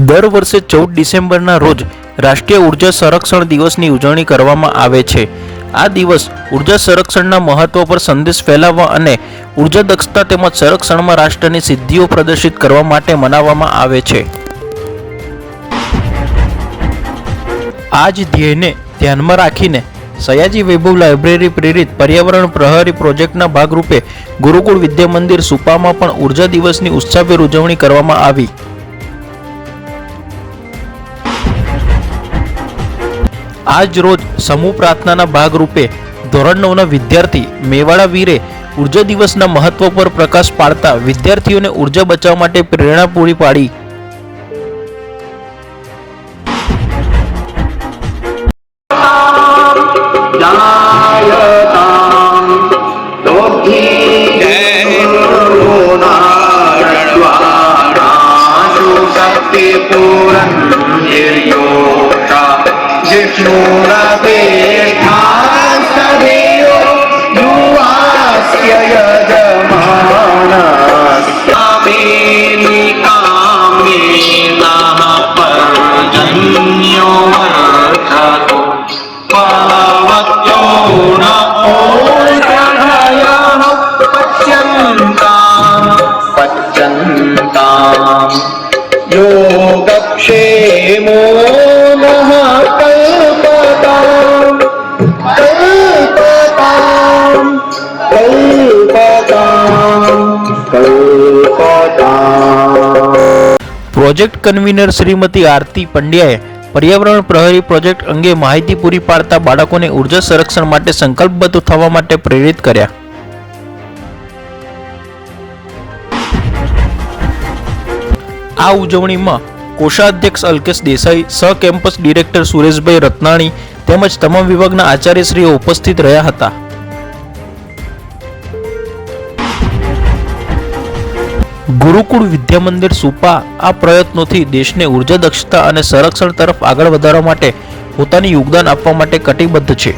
દર વર્ષે 14 ડિસેમ્બરના રોજ રાષ્ટ્રીય ઉર્જા સંરક્ષણ દિવસની ઉજવણી કરવામાં આવે છે। આ દિવસ ઉર્જા સંરક્ષણના મહત્વ પર સંદેશ ફેલાવવા અને ઉર્જા દક્ષતા તેમજ સંરક્ષણમાં રાષ્ટ્રની સિદ્ધિઓ પ્રદર્શિત કરવા માટે મનાવવામાં આવે છે। આ જ ધ્યેયને ધ્યાનમાં રાખીને સયાજી વૈભવ લાઇબ્રેરી પ્રેરિત પર્યાવરણ પ્રહરી પ્રોજેક્ટના ભાગરૂપે ગુરુકુળ વિદ્યા મંદિર સુપામાં પણ ઉર્જા દિવસની ઉત્સાહભેર ઉજવણી કરવામાં આવી। આજ રોજ સમૂહ પ્રાર્થનાના ભાગરૂપે ધોરણ 9ના વિદ્યાર્થી મેવાડા વીરે ઉર્જા દિવસના મહત્વ પર પ્રકાશ પાડતા વિદ્યાર્થીઓને ઉર્જા બચાવવા માટે પ્રેરણા પૂરી પાડી। योगक्षेमो नः कल्पताम् कल्पताम् कल्पताम् कल्पताम्। પ્રોજેક્ટ કન્વીનર શ્રીમતી આરતી પંડ્યાએ પર્યાવરણ પ્રહરી પ્રોજેક્ટ અંગે માહિતી પૂરી પાડતા બાળકોને ઉર્જા સંરક્ષણ માટે સંકલ્પબદ્ધ થવા માટે પ્રેરિત કર્યા। આ ઉજવણીમાં કોષાધ્યક્ષ અલ્કેશ દેસાઈ, સહ કેમ્પસ ડિરેક્ટર સુરેશભાઈ રત્નાણી તેમજ તમામ વિભાગના આચાર્યશ્રીઓ ઉપસ્થિત રહ્યા હતા। ગુરુકુળ વિદ્યા મંદિર સુપા આ પ્રયત્નોથી દેશને ઉર્જા દક્ષતા અને સંરક્ષણ તરફ આગળ વધારવા માટે પોતાનું યોગદાન આપવા માટે કટિબદ્ધ છે।